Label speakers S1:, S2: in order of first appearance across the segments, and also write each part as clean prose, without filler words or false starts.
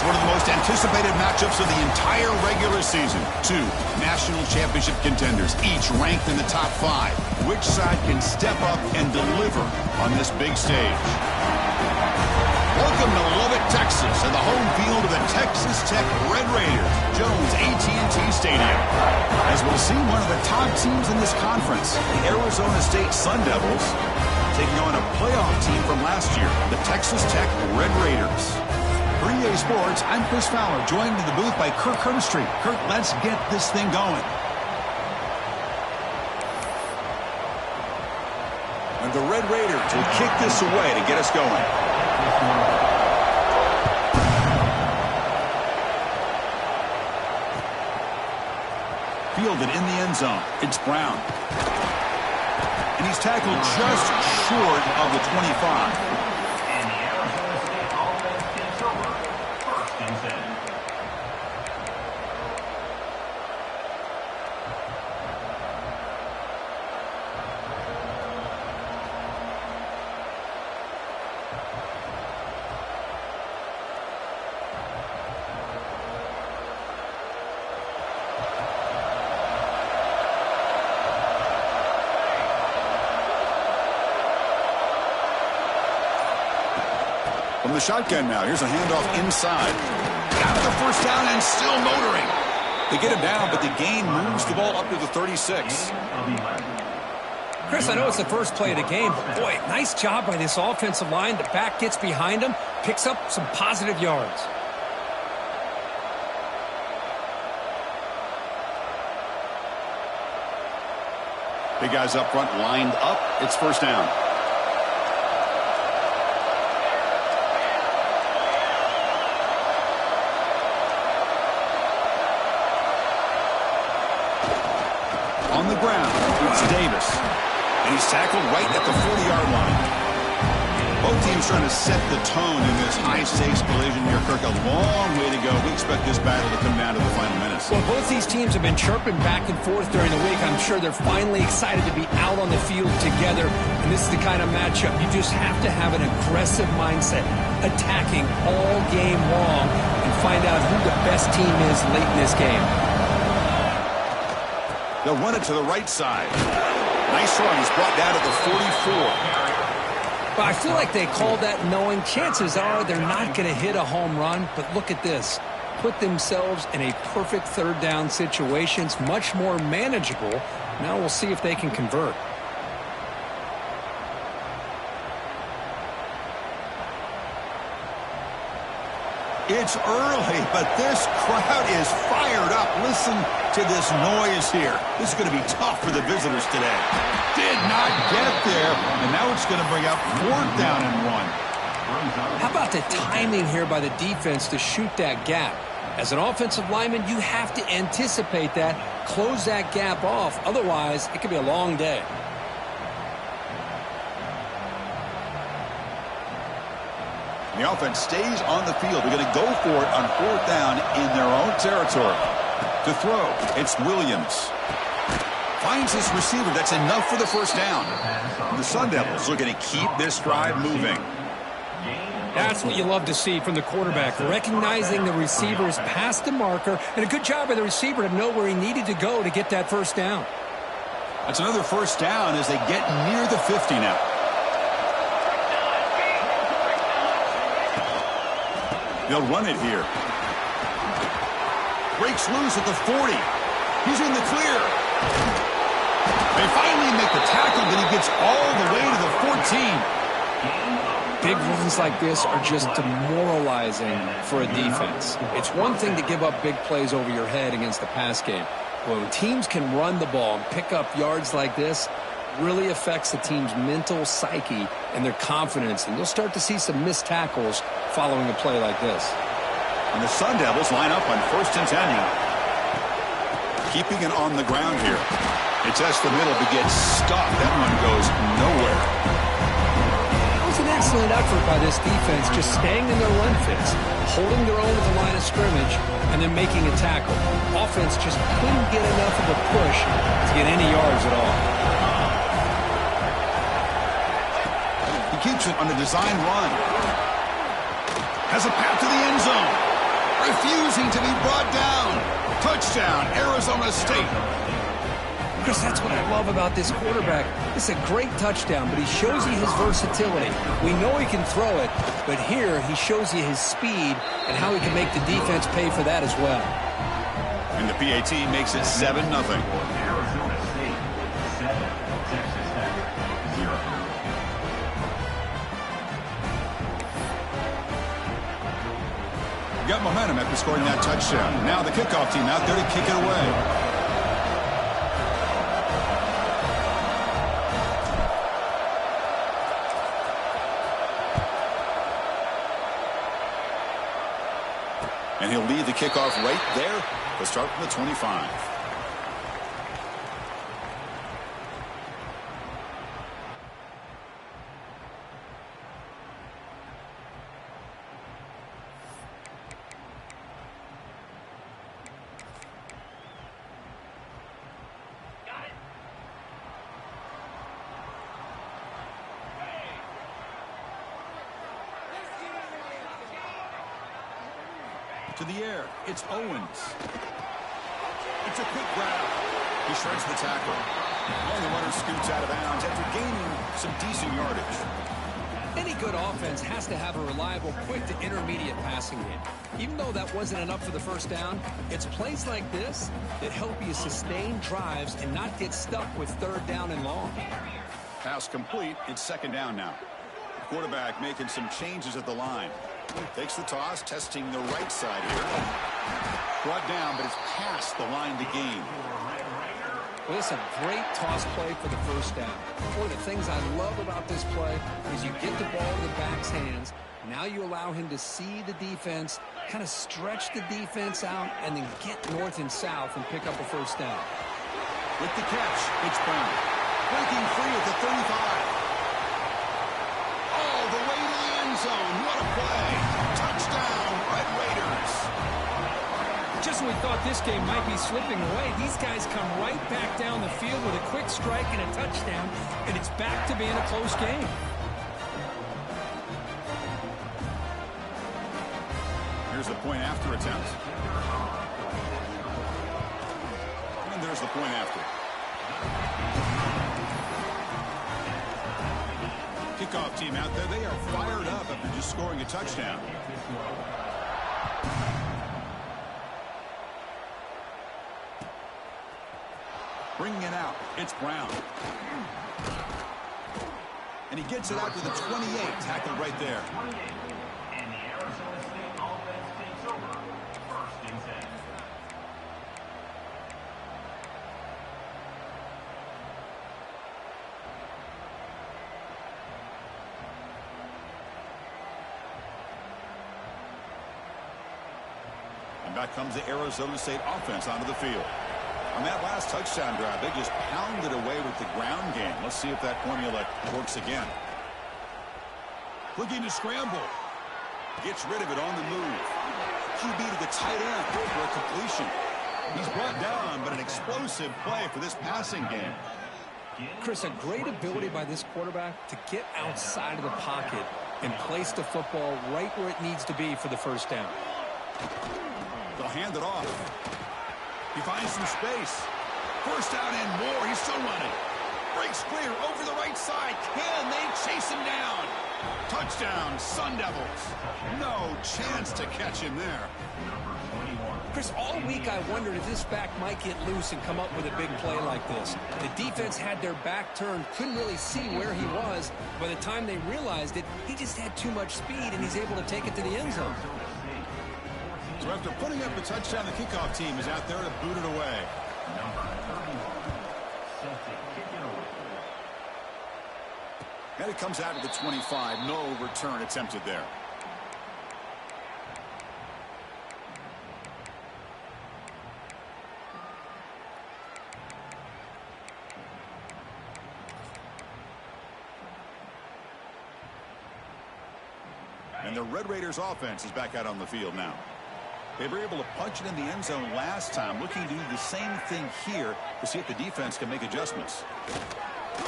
S1: one of the most anticipated matchups of the entire regular season. Two national championship contenders, each ranked in the top 5. Which side can step up and deliver on this big stage? Welcome to Lubbock, Texas, and the home field of the Texas Tech Red Raiders, Jones AT&T Stadium. As we'll see, one of the top teams in this conference, the Arizona State Sun Devils, taking on a playoff team from last year, the Texas Tech Red Raiders. For EA Sports, I'm Chris Fowler, joined in the booth by Kirk Herbstreit. Kirk, let's get this thing going. And the Red Raiders will kick this away to get us going. Fielded in the end zone. It's Brown. And he's tackled just short of the 25.
S2: And the Arizona State offense gets over first and 10.
S1: From the shotgun now, here's a handoff inside. Got the first down and still motoring. They get him down, but the gain moves the ball up to the 36.
S3: Chris, I know it's the first play of the game, but boy, nice job by this offensive line. The back gets behind him, picks up some positive yards.
S1: Big guys up front lined up. It's first down. On the ground, it's Davis. And he's tackled right at the 40-yard line. Both teams trying to set the tone in this high-stakes collision here, Kirk. A long way to go. We expect this battle to come down to the final minutes.
S3: Well, both these teams have been chirping back and forth during the week. I'm sure they're finally excited to be out on the field together. And this is the kind of matchup you just have to have an aggressive mindset, attacking all game long, and find out who the best team is late in this game.
S1: They'll run it to the right side. Nice run. He's brought down at the 44.
S3: Well, I feel like they called that knowing chances are they're not going to hit a home run. But look at this. Put themselves in a perfect third down situation. It's much more manageable. Now we'll see if they can convert.
S1: It's early, but this crowd is fired up. Listen to this noise here. This is going to be tough for the visitors today. Did not get there, and now it's going to bring up 4th down and 1.
S3: How about the timing here by the defense to shoot that gap? As an offensive lineman, you have to anticipate that, close that gap off. Otherwise, it could be a long day.
S1: The offense stays on the field. They're going to go for it on 4th down in their own territory. To throw, it's Williams. Finds his receiver. That's enough for the first down. The Sun Devils looking to keep this drive moving.
S3: That's what you love to see from the quarterback, recognizing the receiver's past the marker, and a good job by the receiver to know where he needed to go to get that first down.
S1: That's another first down as they get near the 50 now. They'll run it here. Breaks loose at the 40. He's in the clear. They finally make the tackle, but he gets all the way to the 14.
S3: Big runs like this are just demoralizing for a defense. It's one thing to give up big plays over your head against the pass game. When teams can run the ball and pick up yards like this, really affects the team's mental psyche and their confidence, and you'll start to see some missed tackles following a play like this.
S1: And the Sun Devils line up on 1st and 10 now. Keeping it on the ground here. It's the middle to get stopped. That one goes nowhere.
S3: It was an excellent effort by this defense, just staying in their run fits, holding their own at the line of scrimmage, and then making a tackle. Offense just couldn't get enough of a push to get any yards at all.
S1: Keeps it on a design run. Has a path to the end zone. refusing to be brought down. Touchdown, Arizona State.
S3: Chris, that's what I love about this quarterback. It's a great touchdown, but he shows you his versatility. We know he can throw it, but here he shows you his speed and how he can make the defense pay for that as well.
S1: And the PAT makes it 7-0.
S2: Arizona State 7, Texas Tech 0.
S1: Got momentum after scoring that touchdown. Now the kickoff team out there to kick it away. And he'll lead the kickoff right there. We'll start from the 25. To the air, it's Owens. It's a quick grab. He shreds the tackle. And the runner scoots out of bounds after gaining some decent yardage.
S3: Any good offense has to have a reliable, quick to intermediate passing game. Even though that wasn't enough for the first down, it's plays like this that help you sustain drives and not get stuck with third down and long.
S1: Pass complete. It's second down now. Quarterback making some changes at the line. Takes the toss, testing the right side here. Brought down, but it's past the line to gain.
S3: Well, it's a great toss play for the first down. One of the things I love about this play is you get the ball to the back's hands. Now you allow him to see the defense, kind of stretch the defense out, and then get north and south and pick up a first down.
S1: With the catch, it's Brown. Breaking free at the 35. All the way to the end zone. What a play. Touchdown, Red Raiders.
S4: Just when we thought this game might be slipping away, these guys come right back down the field with a quick strike and a touchdown, and it's back to being a close game.
S1: Here's the point after attempt. And there's the point after. Kickoff team out there, they are fired up after just scoring a touchdown. Bringing it out, it's Brown. And he gets it out to the 28, tackled right there.
S2: And the Arizona State offense takes over. First and 10.
S1: And back comes the Arizona State offense onto the field. On that last touchdown drive, they just pounded away with the ground game. Let's see if that formula works again. Looking to scramble. Gets rid of it on the move. QB to the tight end for a completion. He's brought down, but an explosive play for this passing game.
S3: Chris, a great ability by this quarterback to get outside of the pocket and place the football right where it needs to be for the first down.
S1: They'll hand it off. He finds some space. First down and more. He's still running. Breaks clear over the right side. Can they chase him down? Touchdown, Sun Devils. No chance to catch him there.
S3: Chris, all week I wondered if this back might get loose and come up with a big play like this. The defense had their back turned, couldn't really see where he was. By the time they realized it, he just had too much speed, and he's able to take it to the end zone.
S1: So after putting up a touchdown, the kickoff team is out there to boot it away.
S2: Number 31, set to kick it away.
S1: And it comes out to the 25. No return attempted there. And the Red Raiders offense is back out on the field now. They were able to punch it in the end zone last time, looking to do the same thing here to see if the defense can make adjustments.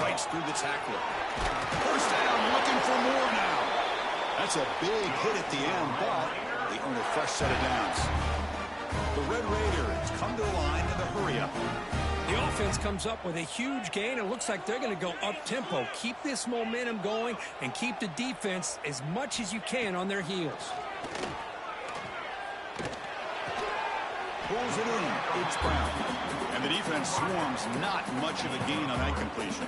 S1: Fights through the tackler. First down, looking for more now. That's a big hit at the end, but They earn a fresh set of downs. The Red Raiders come to the line in the hurry-up.
S4: The offense comes up with a huge gain. It looks like they're going to go up-tempo. Keep this momentum going and keep the defense as much as you can on their heels.
S1: Pulls it in. It's Brown. And the defense swarms. Not much of a gain on that completion.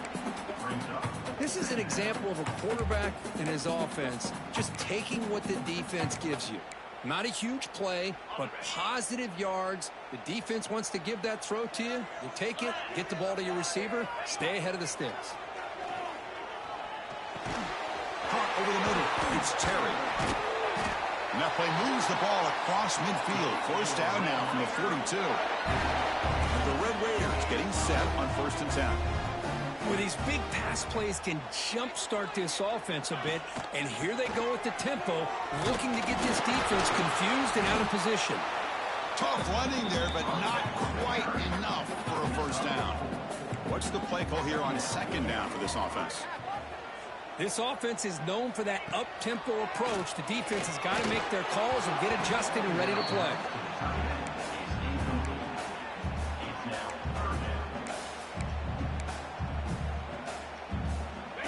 S3: This is an example of a quarterback and his offense just taking what the defense gives you. Not a huge play, but positive yards. The defense wants to give that throw to you. You take it, get the ball to your receiver, stay ahead of the sticks.
S1: Caught over the middle. It's Terry. And that play moves the ball across midfield. First down now from the 42. And the Red Raiders getting set on 1st and 10.
S4: Well, these big pass plays can jumpstart this offense a bit, and here they go with the tempo, looking to get this defense confused and out of position.
S1: Tough running there, but not quite enough for a first down. What's the play call here on 2nd down for this offense?
S4: This offense is known for that up-tempo approach. The defense has got to make their calls and get adjusted and ready to play.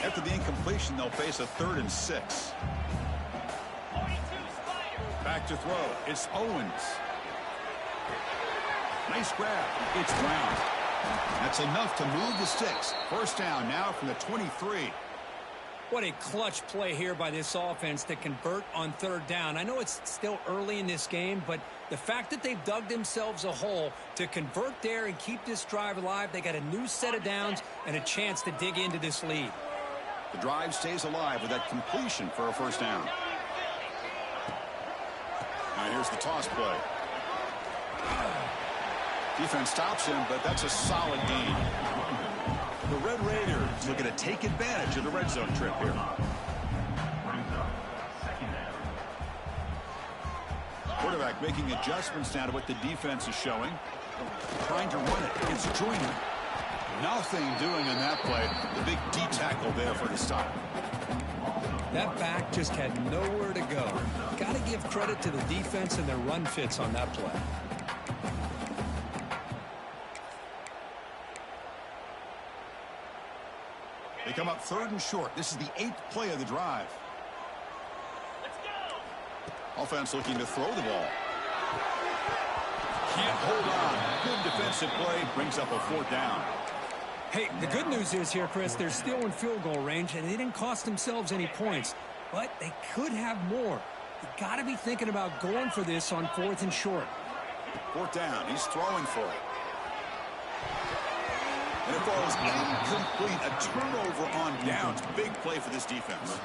S1: After the incompletion, they'll face a 3rd and 6. Back to throw. It's Owens. Nice grab. It's Brown. That's enough to move the sticks. First down now from the 23.
S4: What a clutch play here by this offense to convert on 3rd down. I know it's still early in this game, but the fact that they've dug themselves a hole to convert there and keep this drive alive, they got a new set of downs and a chance to dig into this lead.
S1: The drive stays alive with that completion for a first down. Now here's the toss play. Defense stops him, but that's a solid gain. The Red Raiders looking to take advantage of the red zone trip here. Quarterback making adjustments now to what the defense is showing. Trying to run it. It's Joyner. Nothing doing on that play. The big D tackle there for the stop.
S4: That back just had nowhere to go. Got to give credit to the defense and their run fits on that play.
S1: They come up 3rd and short. This is the 8th play of the drive.
S2: Let's go.
S1: Offense looking to throw the ball. Can't hold on. Good defensive play. Brings up a 4th down.
S4: Hey, the good news is here, Chris, they're still in field goal range, and they didn't cost themselves any points, but they could have more. You got to be thinking about going for this on 4th and short.
S1: 4th down. He's throwing for it. And it falls incomplete. A turnover on downs. Big play for this defense.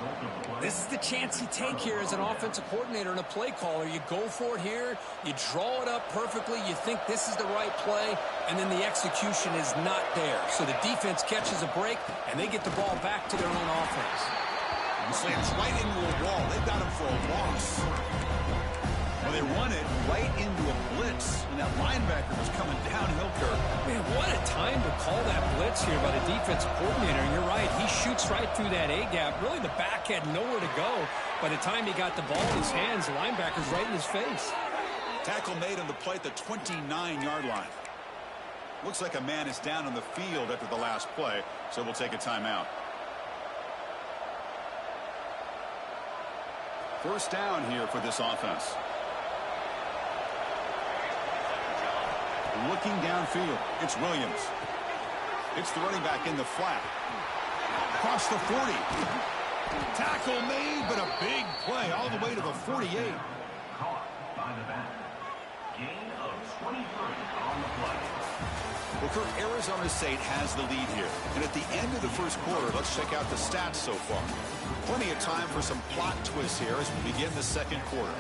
S4: This is the chance you take here as an offensive coordinator and a play caller. You go for it here. You draw it up perfectly. You think this is the right play, and then the execution is not there. So the defense catches a break, and they get the ball back to their own offense.
S1: He slams right into a wall. They've got him for a loss. Well, they run it right into a blitz, and that linebacker was coming downhill curve.
S4: Man, what a time to call that blitz here by the defensive coordinator. And you're right, he shoots right through that A-gap. Really, the back had nowhere to go. By the time he got the ball in his hands, the linebacker's right in his face.
S1: Tackle made on the play at the 29-yard line. Looks like a man is down on the field after the last play, so we'll take a timeout. First down here for this offense. Looking downfield, it's Williams. It's the running back in the flat. Across the 40. Tackle made, but a big play all the way to the 48.
S2: Caught by the back. Gain of 23 on the play.
S1: Well, Kirk, Arizona State has the lead here. And at the end of the first quarter, let's check out the stats so far. Plenty of time for some plot twists here as we begin the second quarter.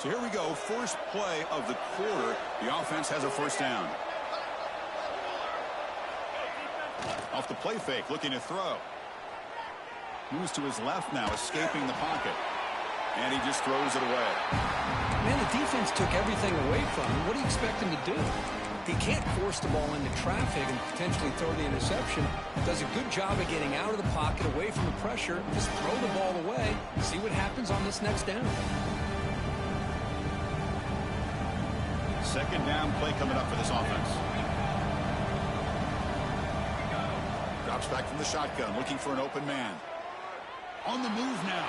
S1: So here we go, first play of the quarter. The offense has a first down. Off the play fake, looking to throw. Moves to his left now, escaping the pocket. And he just throws it away.
S4: Man, the defense took everything away from him. What do you expect him to do? He can't force the ball into traffic and potentially throw the interception. Does a good job of getting out of the pocket, away from the pressure. Just throw the ball away. See what happens on this next down.
S1: Second down play coming up for this offense. Drops back from the shotgun, looking for an open man. On the move now.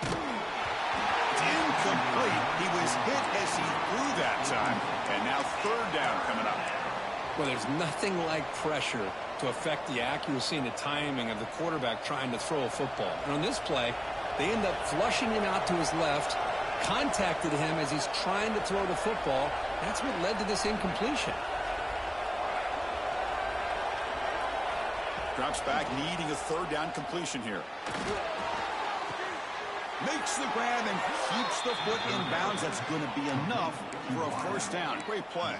S1: It's incomplete. He was hit as he threw that time. And now third down coming up.
S3: Well, there's nothing like pressure to affect the accuracy and the timing of the quarterback trying to throw a football. And on this play, they end up flushing him out to his left, contacted him as he's trying to throw the football. That's what led to this incompletion.
S1: Drops back, needing a third down completion here. Makes the grab and keeps the foot in bounds. That's going to be enough for a first down. Great play.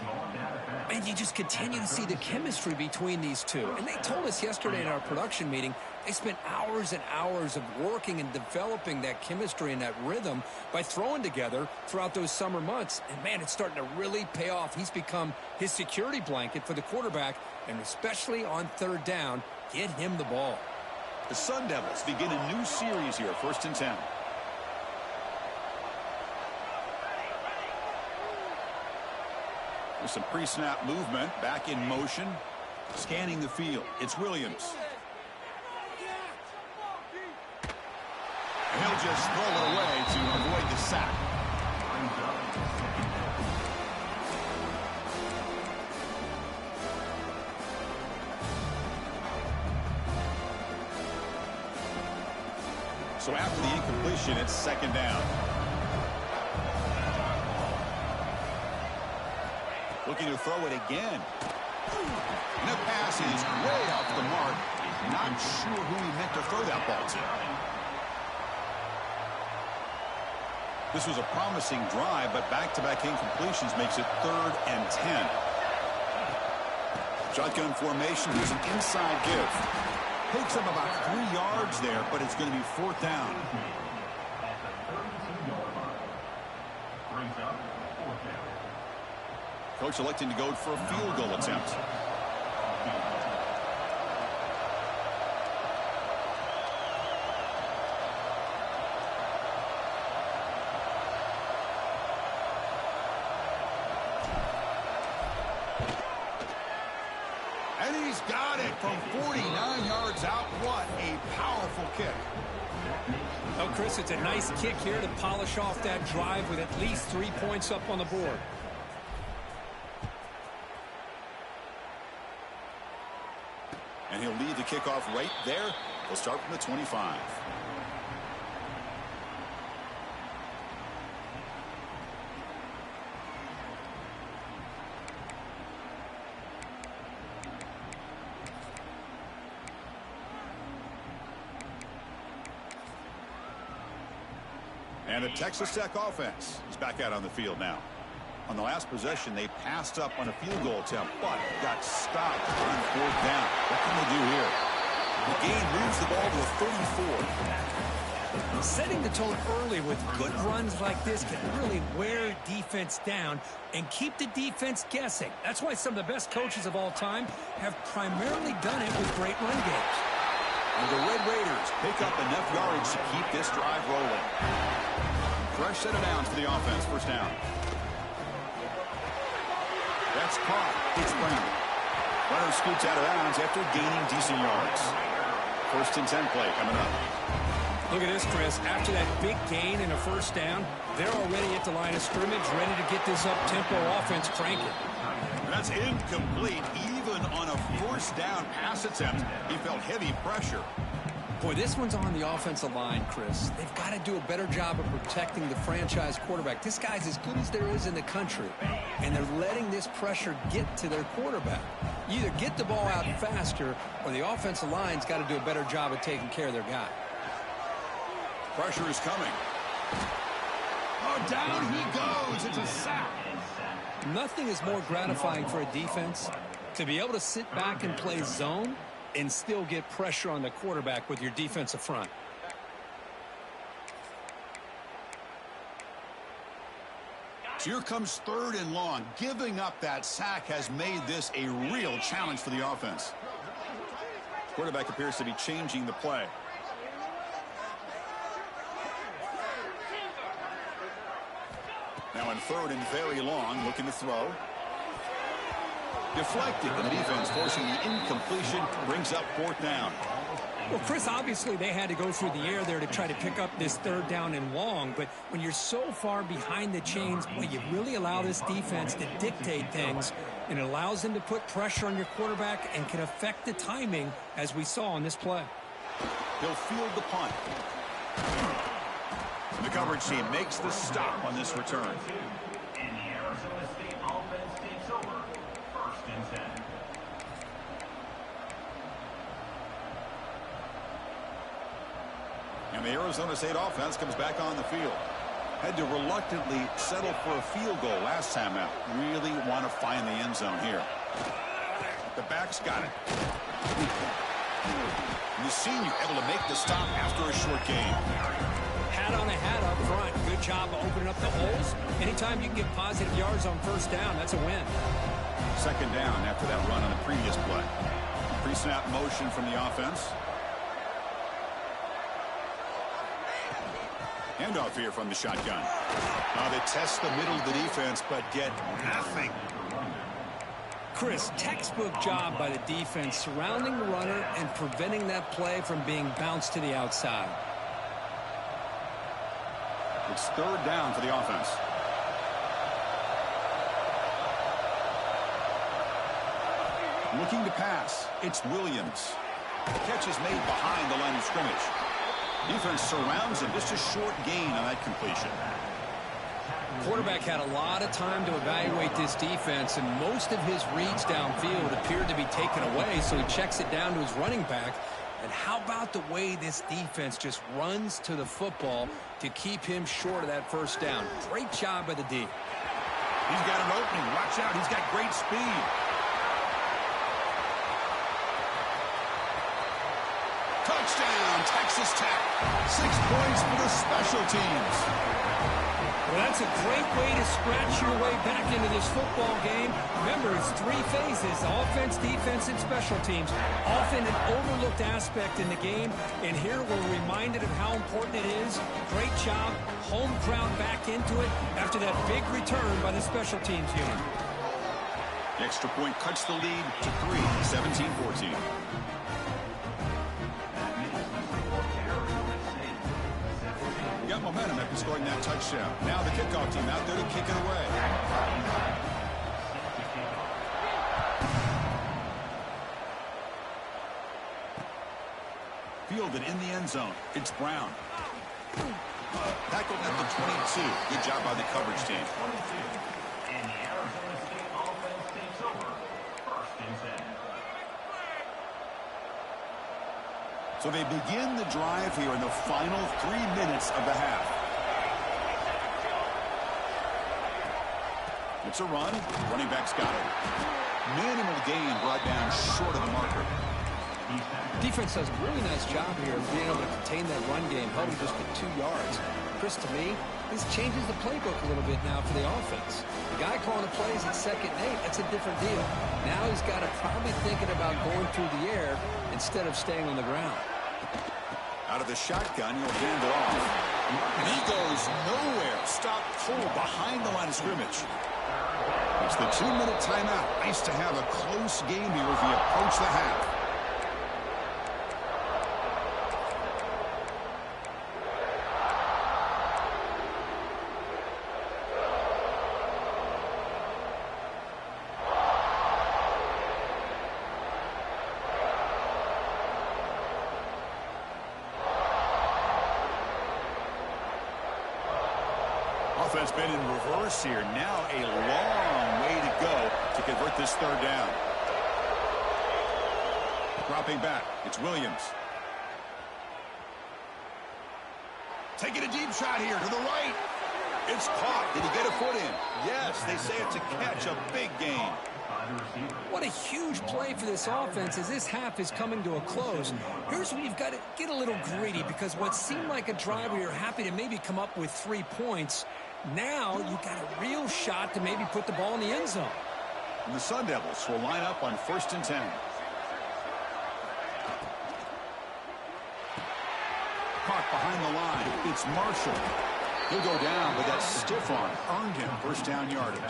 S4: And you just continue to see the chemistry between these two. And they told us yesterday in our production meeting, they spent hours and hours of working and developing that chemistry and that rhythm by throwing together throughout those summer months. And, man, it's starting to really pay off. He's become his security blanket for the quarterback, and especially on third down, get him the ball.
S1: The Sun Devils begin a new series here, 1st and 10. There's some pre-snap movement, back in motion, scanning the field. It's Williams. And he'll just throw it away to avoid the sack. So after the incompletion, it's second down. Looking to throw it again. And the pass is way off the mark. Not sure who he meant to throw that ball to. This was a promising drive, but back-to-back incompletions makes it 3rd and 10. Shotgun formation. Here's an inside give. Takes him about 3 yards there, but it's going to be 4th down. Coach electing to go for a field goal attempt. And he's got it from 49 yards out. What a powerful kick.
S4: Oh, Chris, it's a nice kick here to polish off that drive with at least 3 points up on the board.
S1: And he'll lead the kickoff right there. He'll start from the 25. And the Texas Tech offense is back out on the field now. On the last possession, they passed up on a field goal attempt, but got stopped on 4th down. What can they do here? The gain moves the ball to a 34.
S4: Setting the tone early with good runs like this can really wear defense down and keep the defense guessing. That's why some of the best coaches of all time have primarily done it with great run games.
S1: And the Red Raiders pick up enough yardage to keep this drive rolling. Fresh set of downs for the offense, 1st down. That's caught. It's Brown. Runner scoots out of bounds after gaining decent yards. 1st and 10 play coming up.
S4: Look at this, Chris. After that big gain and a 1st down, they're already at the line of scrimmage, ready to get this up-tempo offense cranking.
S1: That's incomplete. Even on a 1st down pass attempt, he felt heavy pressure.
S3: Boy, this one's on the offensive line, Chris. They've got to do a better job of protecting the franchise quarterback. This guy's as good as there is in the country, and they're letting this pressure get to their quarterback. You either get the ball out faster, or the offensive line's got to do a better job of taking care of their guy.
S1: Pressure is coming. Oh, down he goes. It's a sack.
S3: Nothing is more gratifying for a defense to be able to sit back and play zone and still get pressure on the quarterback with your defensive front.
S1: Here comes 3rd and long. Giving up that sack has made this a real challenge for the offense. Quarterback appears to be changing the play. Now in 3rd and very long, looking to throw. Deflected, and the defense forcing the incompletion, brings up 4th down.
S4: Well, Chris, obviously they had to go through the air there to try to pick up this 3rd down and long, but when you're so far behind the chains, boy, you really allow this defense to dictate things, and it allows them to put pressure on your quarterback and can affect the timing, as we saw on this play.
S1: He'll field the punt. And the coverage team makes the stop on this return.
S2: And the Arizona State offense takes over. 1st and 10.
S1: And the Arizona State offense comes back on the field. Had to reluctantly settle for a field goal last time out. Really want to find the end zone here. The back's got it. And the senior able to make the stop after a short gain.
S4: Hat on a hat up front. Good job of opening up the holes. Anytime you can get positive yards on 1st down, that's a win.
S1: 2nd down after that run on the previous play. Pre-snap motion from the offense. Handoff here from the shotgun. They test the middle of the defense, but get nothing.
S4: Chris, textbook job by the defense surrounding the runner and preventing that play from being bounced to the outside.
S1: It's 3rd down for the offense. Looking to pass. It's Williams. The catch is made behind the line of scrimmage. Defense surrounds him. Just a short gain on that completion.
S4: Quarterback had a lot of time to evaluate this defense, and most of his reads downfield appeared to be taken away, so he checks it down to his running back. And how about the way this defense just runs to the football to keep him short of that 1st down? Great job by the D.
S1: He's got an opening. Watch out. He's got great speed. Touchdown, Texas Tech. 6 points for the special teams.
S4: Well, that's a great way to scratch your way back into this football game. Remember, it's 3 phases: offense, defense, and special teams. Often an overlooked aspect in the game, and here we're reminded of how important it is. Great job. Home crowd back into it after that big return by the special teams unit.
S1: The extra point cuts the lead to 3, 17-14. Got momentum after scoring that touchdown. Now the kickoff team out there to kick it away. Fielded in the end zone. It's Brown. Tackled at the 22. Good job by the coverage team.
S2: And the Arizona State offense takes over. 1st and 10.
S1: So they begin the drive here in the final 3 minutes of the half. It's a run. Running back's got it. Minimal gain brought down short of the marker.
S4: Defense does a really nice job here of being able to contain that run game, held him just at 2 yards. Chris, to me, this changes the playbook a little bit now for the offense. The guy calling the plays at 2nd and 8, that's a different deal. Now he's got to probably thinking about going through the air instead of staying on the ground.
S1: Out of the shotgun, he'll hand it off. And he goes nowhere. Stop cold behind the line of scrimmage. It's the 2-minute timeout. Nice to have a close game here as we approach the half. Offense been in reverse here. Now a long way to go to convert this 3rd down. Dropping back. It's Williams. Taking a deep shot here to the right. It's caught. Did he get a foot in? Yes, they say it's a catch, a big gain.
S4: What a huge play for this offense as this half is coming to a close. Here's where you've got to get a little greedy, because what seemed like a drive where you're happy to maybe come up with 3 points Now you got a real shot to maybe put the ball in the end zone.
S1: And the Sun Devils will line up on 1st and 10. Caught behind the line. It's Marshall. He'll go down, but that stiff arm earned him first down yardage.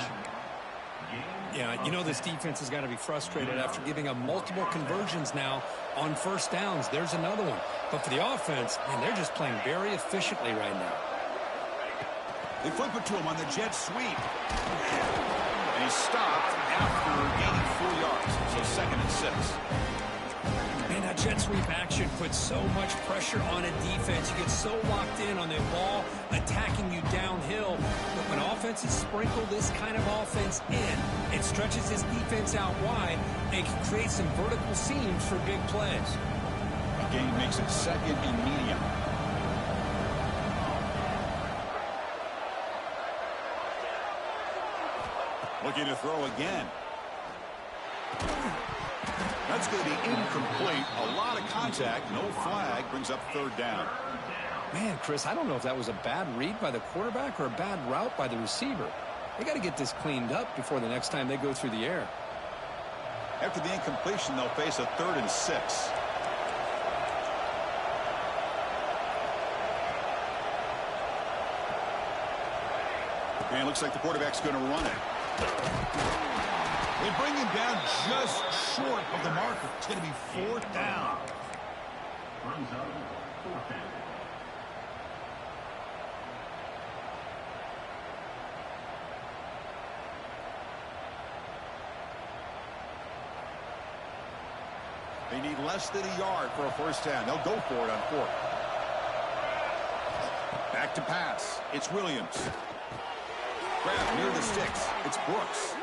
S4: Yeah, you know this defense has got to be frustrated after giving up multiple conversions now on first downs. There's another one. But for the offense, man, they're just playing very efficiently right now.
S1: They flip it to him on the jet sweep. And he's stopped after gaining 4 yards. So 2nd and 6.
S4: Man, that jet sweep action puts so much pressure on a defense. You get so locked in on the ball attacking you downhill. But when offenses sprinkle this kind of offense in, it stretches this defense out wide and can create some vertical seams for big plays.
S1: The game makes it 2nd and medium. Looking to throw again. That's going to be incomplete. A lot of contact. No flag. Brings up 3rd down.
S3: Man, Chris, I don't know if that was a bad read by the quarterback or a bad route by the receiver. They got to get this cleaned up before the next time they go through the air.
S1: After the incompletion, they'll face a 3rd and 6. And it looks like the quarterback's going to run it. They bring him down just short of the marker. It's going to be 4th down.
S2: Runs out, 4th down.
S1: They need less than a yard for a first down. They'll go for it on 4th. Back to pass. It's Williams. Grab near the sticks. It's Brooks.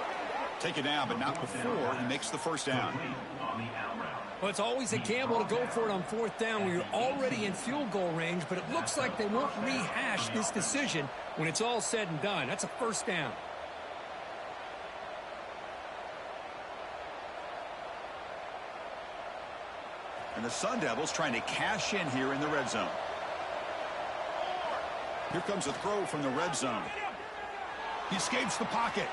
S1: Take it down, but not before he makes the first down.
S4: Well, it's always a gamble to go for it on 4th down where you're already in field goal range, but it looks like they won't rehash this decision when it's all said and done. That's a first down.
S1: And the Sun Devils trying to cash in here in the red zone. Here comes a throw from the red zone. He escapes the pocket.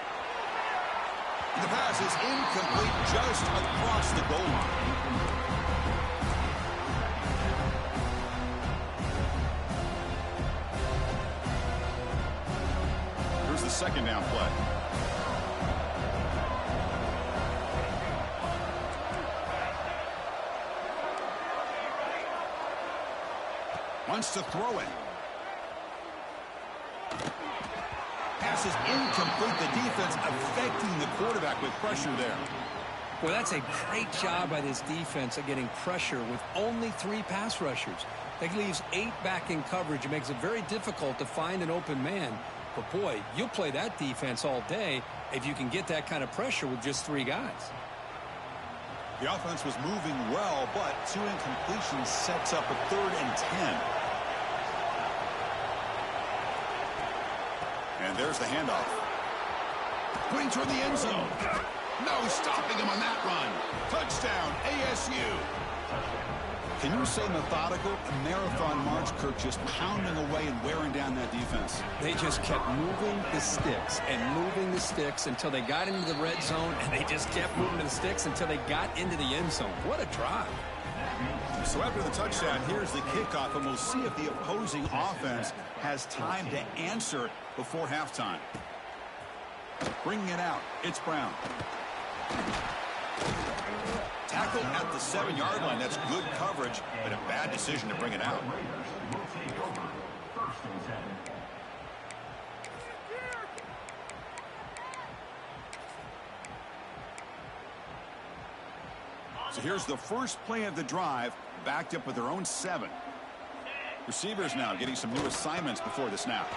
S1: The pass is incomplete just across the goal line. Here's the 2nd down play. Wants to throw it. Pass is incomplete. The defense affecting the quarterback with pressure there.
S3: Well, that's a great job by this defense of getting pressure with only 3 pass rushers. That leaves 8 back in coverage. It makes it very difficult to find an open man. But, boy, you'll play that defense all day if you can get that kind of pressure with just 3 guys.
S1: The offense was moving well, but 2 incompletions sets up a 3rd and 10. And there's the handoff. Putting toward the end zone. No stopping him on that run. Touchdown, ASU. Can you say methodical? A marathon march, Kirk, just pounding away and wearing down that defense.
S3: They just kept moving the sticks and moving the sticks until they got into the red zone, and they just kept moving the sticks until they got into the end zone. What a drive.
S1: So after the touchdown, here's the kickoff, and we'll see if the opposing offense has time to answer before halftime. Bringing it out, it's Brown. Tackle at the 7-yard line. That's good coverage, but a bad decision to bring it out. So here's the first play of the drive, backed up with their own 7. Receivers now getting some new assignments before the snap.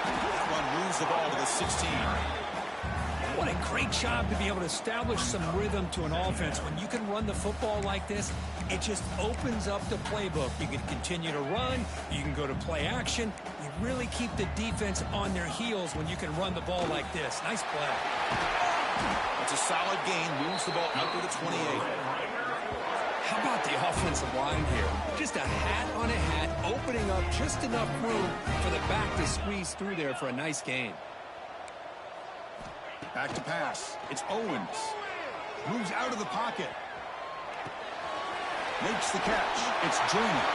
S1: That one moves the ball to the 16.
S4: What a great job to be able to establish some rhythm to an offense. When you can run the football like this, it just opens up the playbook. You can continue to run. You can go to play action. You really keep the defense on their heels when you can run the ball like this. Nice play.
S1: It's a solid gain. Moves the ball out to the 28.
S4: How about the offensive line here? Just a hat on a hat, opening up just enough room for the back to squeeze through there for a nice gain.
S1: Back to pass. It's Owens. Moves out of the pocket. Makes the catch. It's Journey.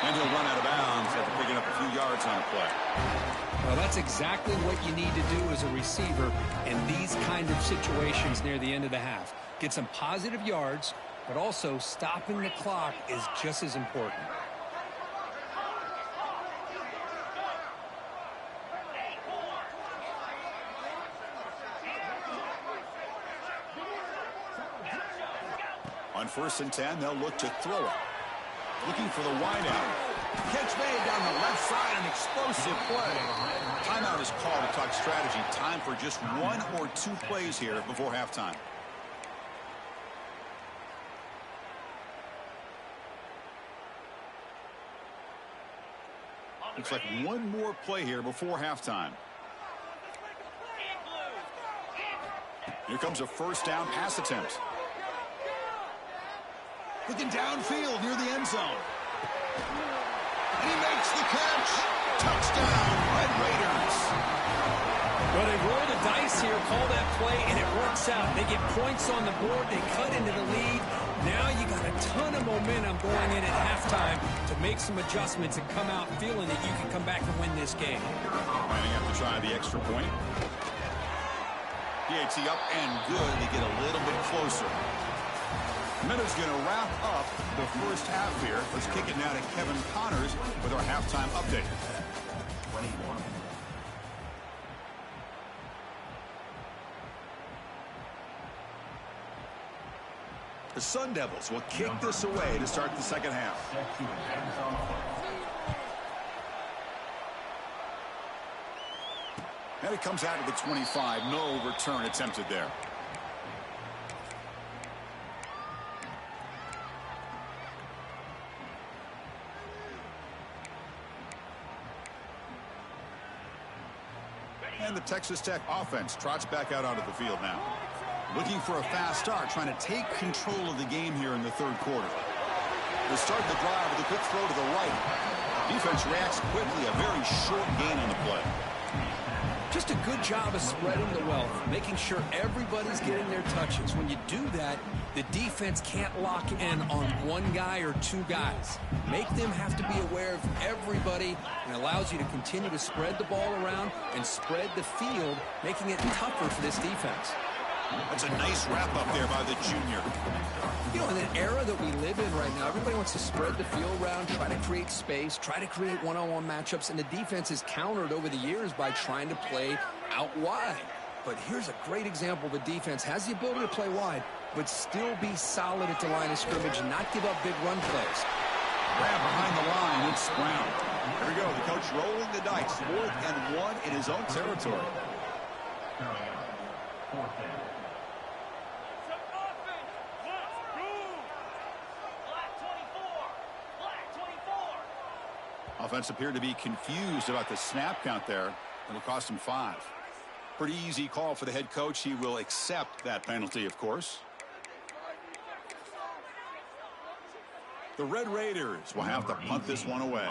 S1: And he'll run out of bounds after picking up a few yards on a play.
S4: Well, that's exactly what you need to do as a receiver in these kind of situations near the end of the half. Get some positive yards, but also stopping the clock is just as important.
S1: On 1st and 10, they'll look to throw it. Looking for the wideout. Catch made down the left side, an explosive play. Timeout is called to talk strategy. Time for just 1 or 2 plays here before halftime. Looks like 1 more play here before halftime. Here comes a 1st down pass attempt. Looking downfield near the end zone. And he makes the catch. Touchdown, Red Raiders.
S4: Well, they roll the dice here, call that play, and it works out. They get points on the board. They cut into the lead. Now you got a ton of momentum going in at halftime to make some adjustments and come out feeling that you can come back and win this game.
S1: Might have to try the extra point. PAT up and good. They get a little bit closer. Minutes going to wrap up the first half here. Let's kick it now to Kevin Connors with our halftime update.
S2: 21.
S1: The Sun Devils will kick this away to start the second half.
S2: Set to advance on the play.
S1: And it comes out to the 25. No return attempted there. And the Texas Tech offense trots back out onto the field now. Looking for a fast start, trying to take control of the game here in the 3rd quarter. They start the drive with a quick throw to the right. Defense reacts quickly, a very short gain on the play.
S3: Just a good job of spreading the wealth, making sure everybody's getting their touches. When you do that, the defense can't lock in on 1 guy or 2 guys. Make them have to be aware of everybody, and allows you to continue to spread the ball around and spread the field, making it tougher for this defense.
S1: That's a nice wrap up there by the junior.
S3: You know, in an era that we live in right now, everybody wants to spread the field around, try to create space, try to create one-on-one matchups, and the defense is countered over the years by trying to play out wide. But here's a great example of a defense has the ability to play wide, but still be solid at the line of scrimmage and not give up big run plays.
S1: Grab behind the line, it's Brown. Here we go, the coach rolling the dice. 4th and 1 in his own territory.
S2: Coming up, 4th down.
S1: Offense appeared to be confused about the snap count there. It'll cost him 5. Pretty easy call for the head coach. He will accept that penalty, of course. The Red Raiders will have to punt this one away.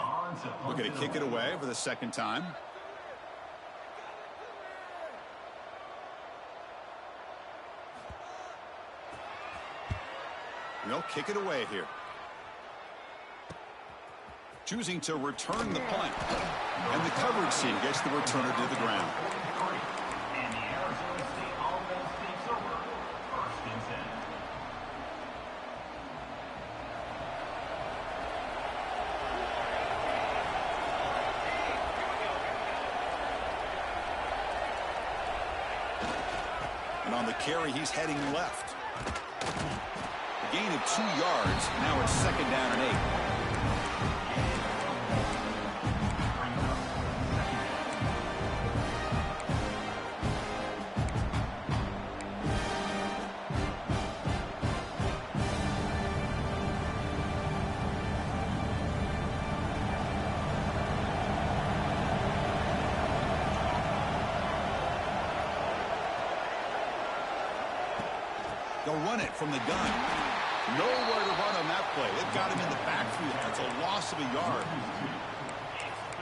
S1: Looking to kick it away for the 2nd time. They'll kick it away here. Choosing to return the punt. And the coverage team gets the returner to the ground.
S2: And the Arizona State offense takes over. 1st and 10.
S1: And on the carry, he's heading left. A gain of 2 yards. Now it's 2nd down and 8. They'll run it from the gun. Nowhere to run on that play. It got him in the backfield. That's a loss of a yard.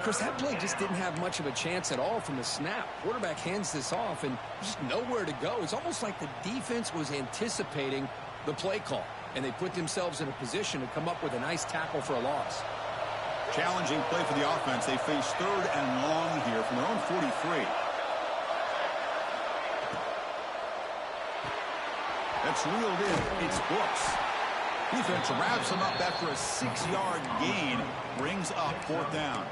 S3: Chris, that play just didn't have much of a chance at all from the snap. Quarterback hands this off and just nowhere to go. It's almost like the defense was anticipating the play call, and they put themselves in a position to come up with a nice tackle for a loss.
S1: Challenging play for the offense. They face 3rd and long here from their own 43. That's reeled in. It's Brooks. Defense wraps him up after a 6-yard gain. Brings up 4th down.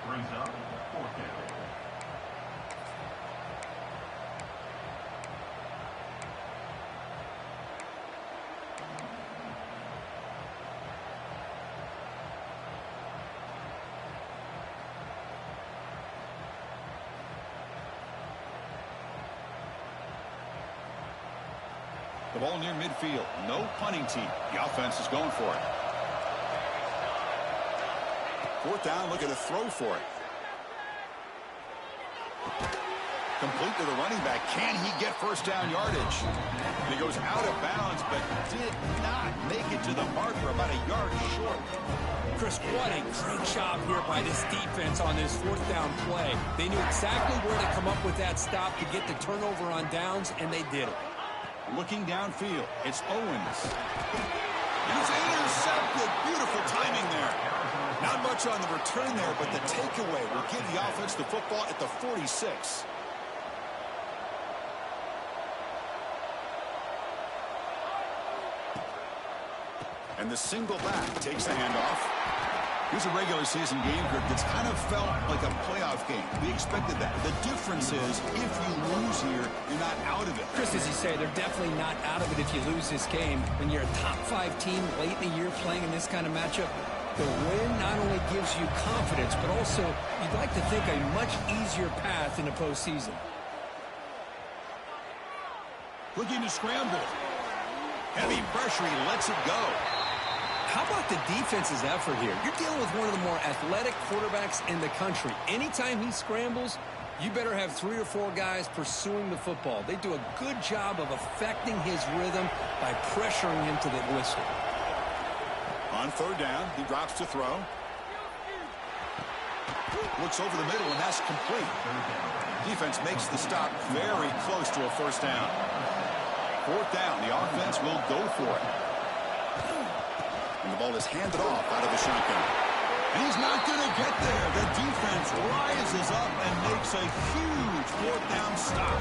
S2: Brings up 4th down.
S1: The ball near midfield. No punting team. The offense is going for it. 4th down, looking to throw for it. Complete to the running back. Can he get 1st down yardage? And he goes out of bounds, but did not make it to the marker, about a yard short.
S4: Chris, what a great job here by this defense on this 4th down play. They knew exactly where to come up with that stop to get the turnover on downs, and they did it.
S1: Looking downfield, it's Owens. He's intercepted. Beautiful timing there. Not much on the return there, but the takeaway will give the offense the football at the 46. And the single back takes the handoff. Here's a regular season game group that's kind of felt like a playoff game. We expected that. The difference is if you lose here, you're not out of it.
S4: Chris, as you say, they're definitely not out of it if you lose this game. When you're a top 5 team late in the year playing in this kind of matchup, the win not only gives you confidence, but also you'd like to think a much easier path in the postseason.
S1: Looking to scramble. Heavy pressure, he lets it go.
S4: How about the defense's effort here? You're dealing with one of the more athletic quarterbacks in the country. Anytime he scrambles, you better have 3 or 4 guys pursuing the football. They do a good job of affecting his rhythm by pressuring him to the whistle.
S1: On 3rd down, he drops to throw. Looks over the middle, and that's complete. Defense makes the stop very close to a 1st down. 4th down, the offense will go for it. And the ball is handed off out of the shotgun. And he's not going to get there. The defense rises up and makes a huge 4th down stop.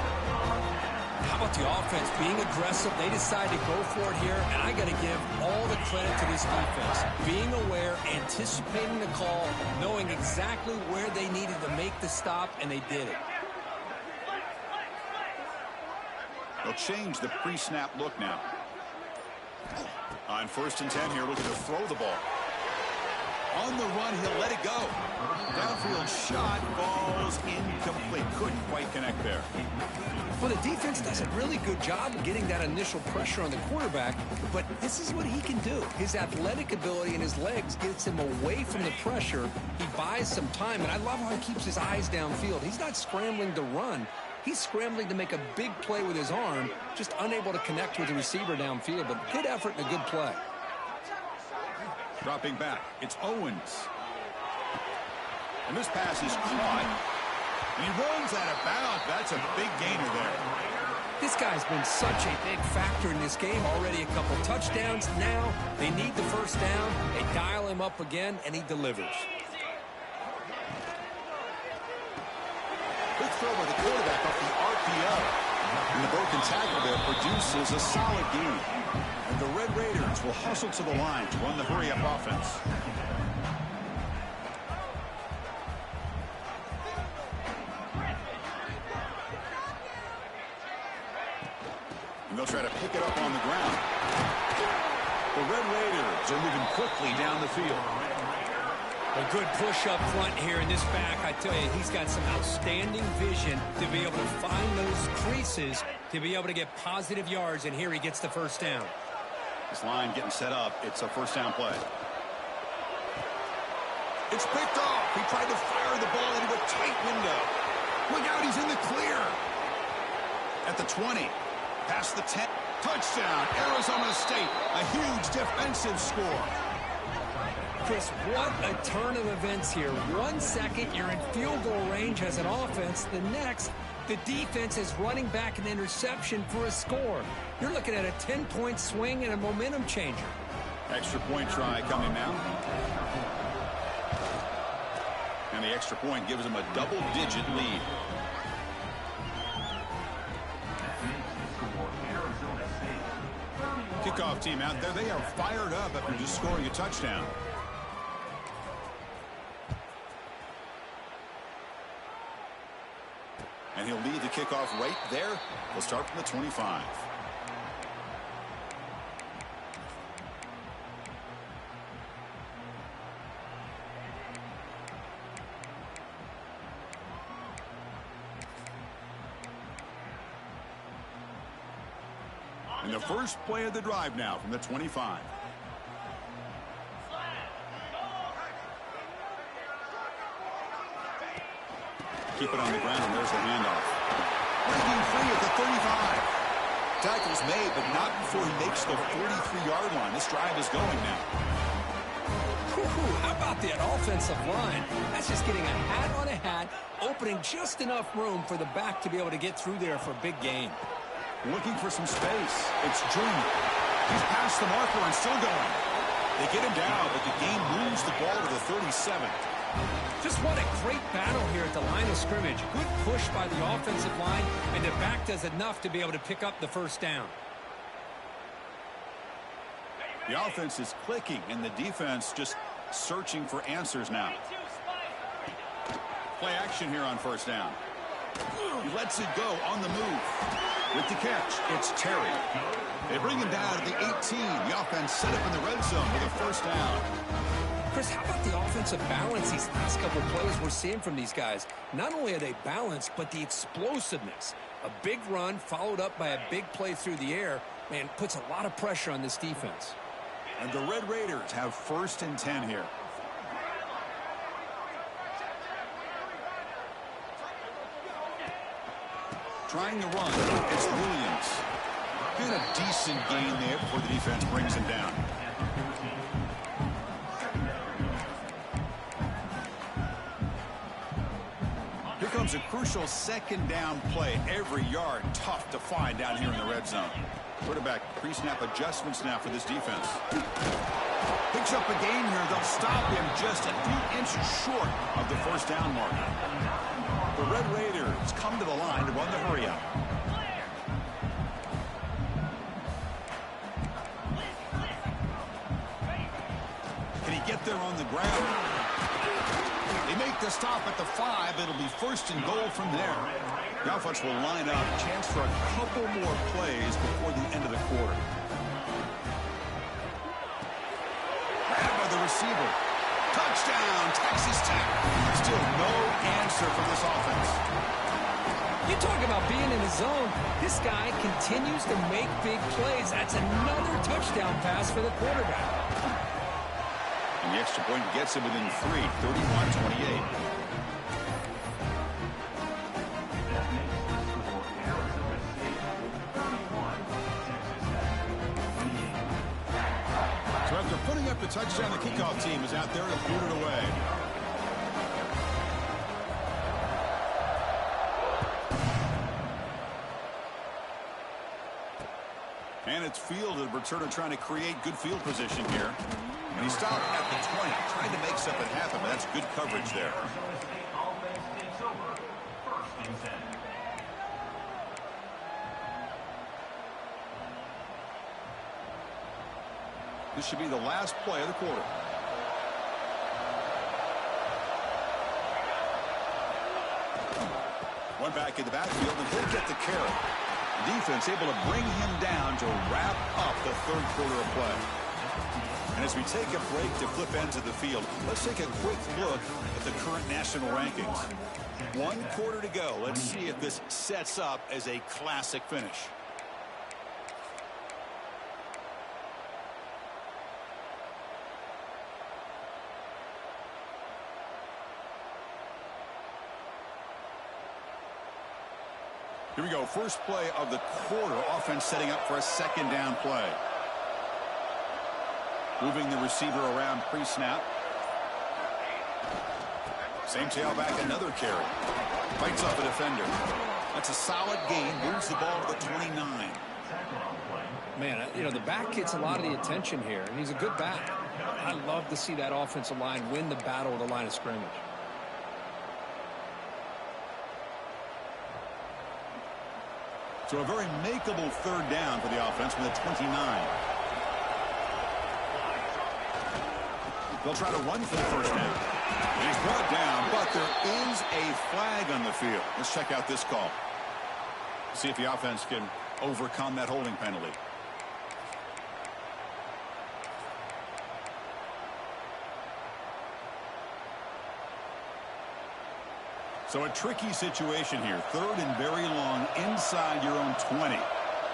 S4: How about the offense being aggressive? They decide to go for it here, and I got to give all the credit to this defense. Being aware, anticipating the call, knowing exactly where they needed to make the stop, and they did it.
S1: They'll change the pre-snap look now. On 1st and 10 here, looking to throw the ball. On the run, he'll let it go. Downfield shot, falls incomplete. Couldn't quite connect there.
S3: Well, the defense does a really good job of getting that initial pressure on the quarterback, but this is what he can do. His athletic ability and his legs gets him away from the pressure. He buys some time, and I love how he keeps his eyes downfield. He's not scrambling to run. He's scrambling to make a big play with his arm, just unable to connect with the receiver downfield, but good effort and a good play.
S1: Dropping back, it's Owens. And this pass is caught. And he runs out of bounds. That's a big gainer there.
S3: This guy's been such a big factor in this game. Already a couple touchdowns. Now they need the 1st down. They dial him up again, and he delivers.
S1: Good throw by the quarterback off the RPO. And the broken tackle there produces a solid gain. And the Red Raiders will hustle to the line to run the hurry-up offense. And they'll try to pick it up on the ground. The Red Raiders are moving quickly down the field.
S4: A good push up front here in this back. I tell you, he's got some outstanding vision to be able to find those creases, to be able to get positive yards, and here he gets the 1st down.
S1: This line getting set up. It's a 1st down play. It's picked off. He tried to fire the ball into a tight window. Look out, he's in the clear. At the 20. Past the 10. Touchdown, Arizona State. A huge defensive score.
S4: Chris, what a turn of events here. 1 second, you're in field goal range as an offense. The next, the defense is running back an interception for a score. You're looking at a 10-point swing and a momentum changer.
S1: Extra point try coming now. And the extra point gives them a double-digit lead. Kickoff team out there. They are fired up after just scoring a touchdown. And he'll lead the kickoff right there. We'll start from the 25. And the first play of the drive now from the 25. Keep it on the ground, and there's the handoff. Breaking free at the 35. Tackle's made, but not before he makes the 43-yard line. This drive is going now.
S4: How about that offensive line? That's just getting a hat on a hat, opening just enough room for the back to be able to get through there for a big gain.
S1: Looking for some space. It's Junior. He's past the marker and still going. They get him down, but the game moves the ball to the 37.
S4: Just what a great battle here at the line of scrimmage. Good push by the offensive line, and the back does enough to be able to pick up the first down.
S1: The offense is clicking, and the defense just searching for answers now. Play action here on first down. He lets it go on the move. With the catch, it's Terry. They bring him down at the 18. The offense set up in the red zone with a first down.
S4: Chris, how about the offensive balance these last couple of plays we're seeing from these guys? Not only are they balanced, but the explosiveness. A big run followed up by a big play through the air, man, puts a lot of pressure on this defense.
S1: And the Red Raiders have 1st and 10 here. Trying to run, it's Williams. Been a decent gain there before the defense brings him down. Here comes a crucial second down play. Every yard tough to find down here in the red zone. Quarterback pre-snap adjustments now for this defense. Picks up a gain here. They'll stop him just a few inches short of the first down mark. The Red Raiders come to the line to run the hurry up. Can he get there on the ground? They make the stop at the 5. It'll be 1st and goal from there. The offense will line up. Chance for a couple more plays before the end of the quarter. Grabbed by the receiver. Touchdown, Texas Tech. Still no answer from this offense.
S4: You talk about being in the zone. This guy continues to make big plays. That's another touchdown pass for the quarterback.
S1: And the extra point gets him within 3, 31-28. So after putting up the touchdown, the kickoff team is out there to boot it away. And it's fielded. Returner trying to create good field position here. And he stopped at the 20, trying to make something happen, but that's good coverage there. This should be the last play of the quarter. One back in the backfield, and he'll get the carry. Defense able to bring him down to wrap up the 3rd quarter of play. And as we take a break to flip ends of the field, let's take a quick look at the current national rankings. 1 quarter to go. Let's see if this sets up as a classic finish. Here we go. First play of the quarter. Offense setting up for a second down play. Moving the receiver around pre-snap. Same tailback, another carry. Fights off a defender. That's a solid gain. Moves the ball to the 29.
S3: Man, you know, the back gets a lot of the attention here, and he's a good back. I love to see that offensive line win the battle at the line of scrimmage.
S1: So a very makeable third down for the offense with a 29. They'll try to run for the first down. He's brought down, but there is a flag on the field. Let's check out this call. See if the offense can overcome that holding penalty. So a tricky situation here. Third and very long inside your own 20.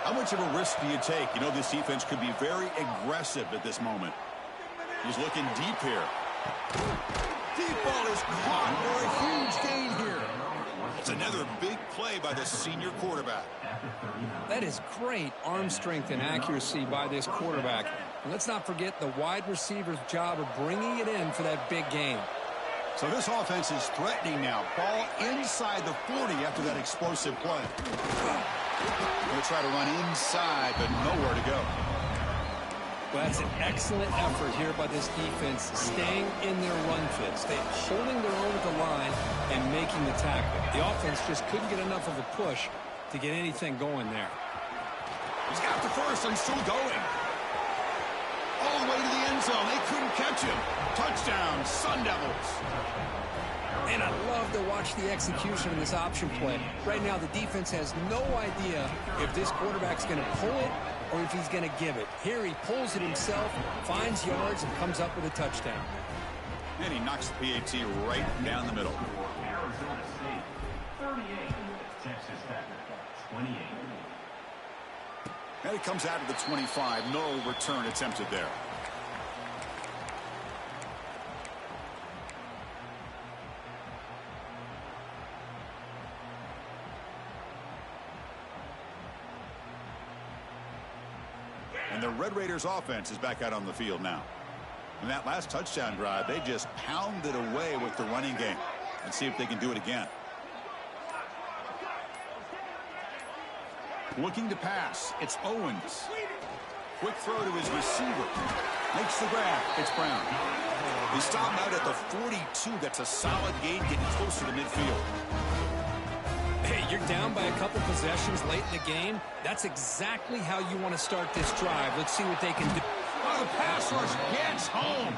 S1: How much of a risk do you take? You know, this defense could be very aggressive at this moment. He's looking deep here. Deep ball is caught for a huge gain here. It's another big play by the senior quarterback.
S3: That is great arm strength and accuracy by this quarterback. And let's not forget the wide receiver's job of bringing it in for that big gain.
S1: So this offense is threatening now. Ball inside the 40 after that explosive play. They'll try to run inside, but nowhere to go.
S3: Well, that's an excellent effort here by this defense, staying in their run fit, holding their own at the line and making the tackle. The offense just couldn't get enough of a push to get anything going there.
S1: He's got the first and still going. All the way to the end zone. They couldn't catch him. Touchdown, Sun Devils.
S3: And I love to watch the execution of this option play. Right now, the defense has no idea if this quarterback's going to pull it or if he's going to give it. Here he pulls it himself, finds yards, and comes up with a touchdown.
S1: And he knocks the PAT right down the middle.
S2: Arizona State, 38. Texas Tech, 28.
S1: And it comes out of the 25. No return attempted there. And the Red Raiders offense is back out on the field now. In that last touchdown drive, they just pounded away with the running game. Let's see if they can do it again. Looking to pass. It's Owens. Quick throw to his receiver. Makes the grab. It's Brown. They stop him out at the 42. That's a solid gain, getting closer to midfield.
S3: Hey, you're down by a couple possessions late in the game. That's exactly how you want to start this drive. Let's see what they can do.
S1: Oh, the pass rush gets home.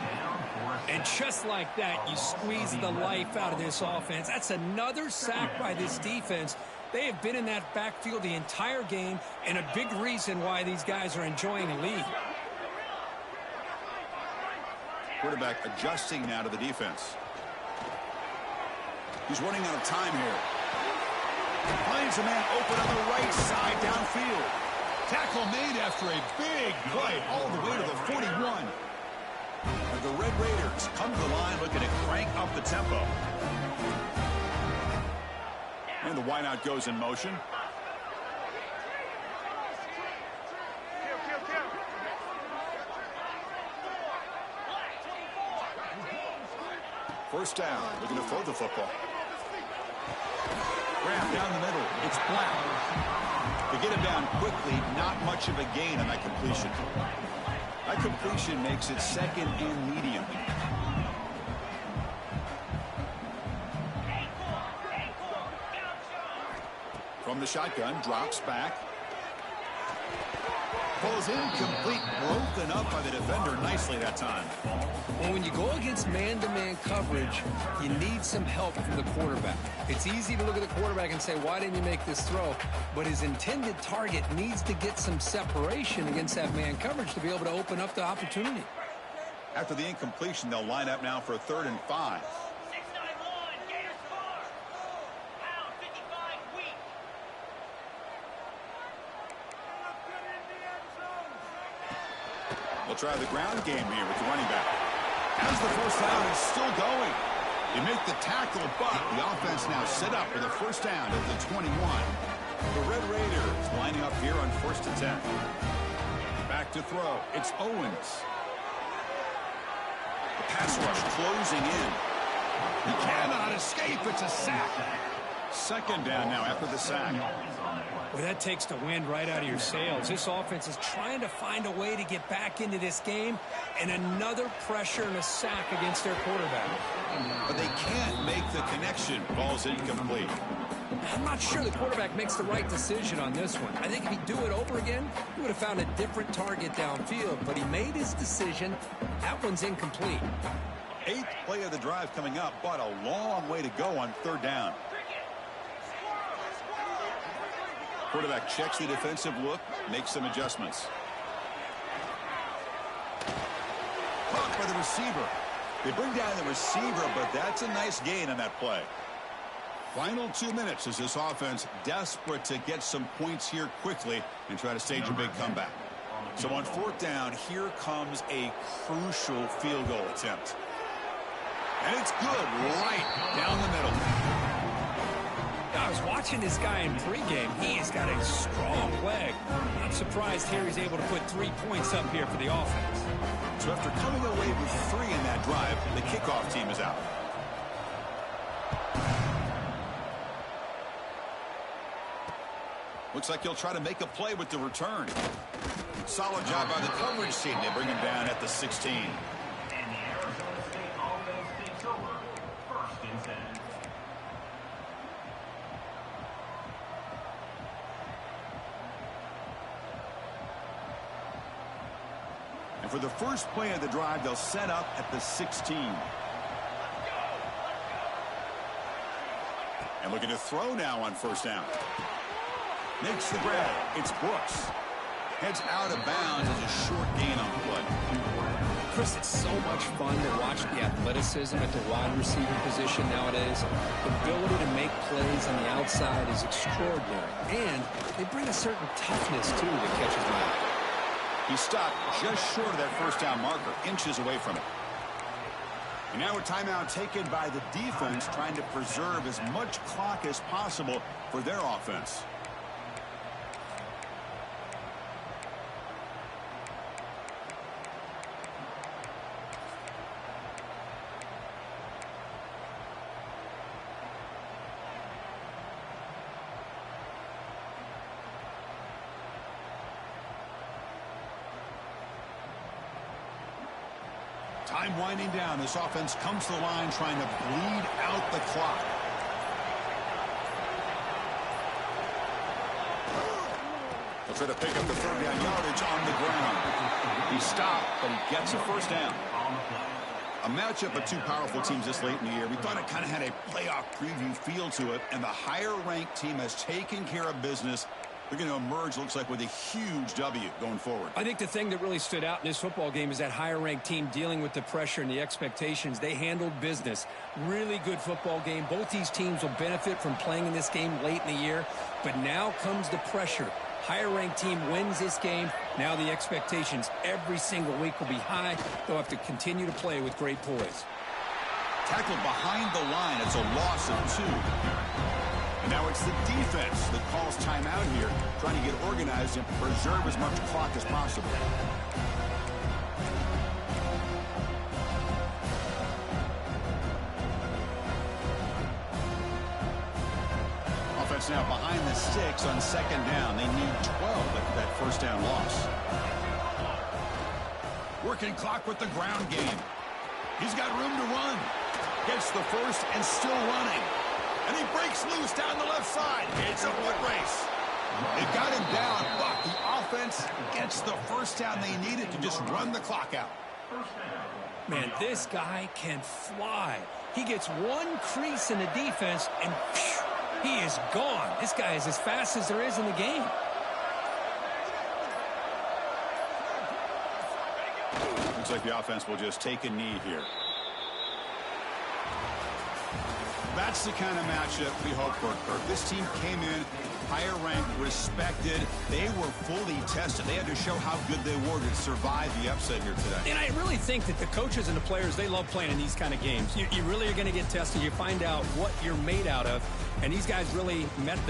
S3: And just like that, you squeeze the life out of this offense. That's another sack by this defense. They have been in that backfield the entire game, and a big reason why these guys are enjoying the lead.
S1: Quarterback adjusting now to the defense. He's running out of time here. Finds a man open on the right side downfield. Tackle made after a big play all the way to the 41. And the Red Raiders come to the line looking to crank up the tempo. And the wideout goes in motion. First down, looking to throw the football. Grab down the middle. It's Black. To get him down quickly, not much of a gain on that completion. That completion makes it second and medium. From the shotgun, drops back. Pulls incomplete, broken up by the defender nicely that time.
S3: Well, when you go against man-to-man coverage, you need some help from the quarterback. It's easy to look at the quarterback and say, why didn't you make this throw? But his intended target needs to get some separation against that man coverage to be able to open up the opportunity.
S1: After the incompletion, they'll line up now for a 3rd and 5. They'll try the ground game here with the running back. As the first down is still going. They make the tackle, but the offense now set up for the first down at the 21. The Red Raiders lining up here on first and 10. Back to throw. It's Owens. The pass rush closing in. He cannot escape. It's a sack. Second down now after the sack.
S4: Well, that takes the wind right out of your sails. This offense is trying to find a way to get back into this game, and another pressure and a sack against their quarterback.
S1: But they can't make the connection. Ball's incomplete.
S4: I'm not sure the quarterback makes the right decision on this one. I think if he'd do it over again, he would have found a different target downfield, but he made his decision. That one's incomplete.
S1: 8th play of the drive coming up, but a long way to go on third down. Quarterback checks the defensive look, makes some adjustments. Caught by the receiver. They bring down the receiver, but that's a nice gain on that play. Final 2 minutes as this offense desperate to get some points here quickly and try to stage a big comeback. So on fourth down, here comes a crucial field goal attempt. And it's good right down the middle.
S4: I was watching this guy in pregame. He has got a strong leg. I'm surprised here he's able to put 3 points up here for the offense.
S1: So after coming away with 3 in that drive, the kickoff team is out. Looks like he'll try to make a play with the return. Solid job by the coverage team. They bring him down at the 16.
S2: And the Arizona State offense takes over. First and 10.
S1: And for the first play of the drive, they'll set up at the 16. And looking to throw now on first down. Makes the grab. It's Brooks. Heads out of bounds as a short gain on the play.
S3: Chris, it's so much fun to watch the athleticism at the wide receiver position nowadays. The ability to make plays on the outside is extraordinary. And they bring a certain toughness, too, that catches my eye.
S1: He stopped just short of that first down marker, inches away from it. And now a timeout taken by the defense, trying to preserve as much clock as possible for their offense. Time winding down. This offense comes to the line trying to bleed out the clock. They'll try to pick up the third down yardage on the ground. He stopped, but he gets a first down. A matchup of two powerful teams this late in the year. We thought it kind of had a playoff preview feel to it, and the higher-ranked team has taken care of business. They're going to emerge, looks like, with a huge W going forward.
S4: I think the thing that really stood out in this football game is that higher-ranked team dealing with the pressure and the expectations. They handled business. Really good football game. Both these teams will benefit from playing in this game late in the year, but now comes the pressure. Higher-ranked team wins this game. Now the expectations every single week will be high. They'll have to continue to play with great poise.
S1: Tackled behind the line. It's a loss of 2. And now it's the defense that calls timeout here, trying to get organized and preserve as much clock as possible. Offense now behind the sticks on second down. They need 12 after that first down loss. Working clock with the ground game. He's got room to run. Gets the first and still running. And he breaks loose down the left side. It's a foot race. They got him down, but the offense gets the first down they needed to just run the clock out.
S4: Man, this guy can fly. He gets one crease in the defense, and phew, he is gone. This guy is as fast as there is in the game.
S1: Looks like the offense will just take a knee here. That's the kind of matchup we hope for, Kirk. This team came in higher ranked, respected. They were fully tested. They had to show how good they were to survive the upset here today.
S4: And I really think that the coaches and the players, they love playing in these kind of games. You really are going to get tested. You find out what you're made out of. And these guys really met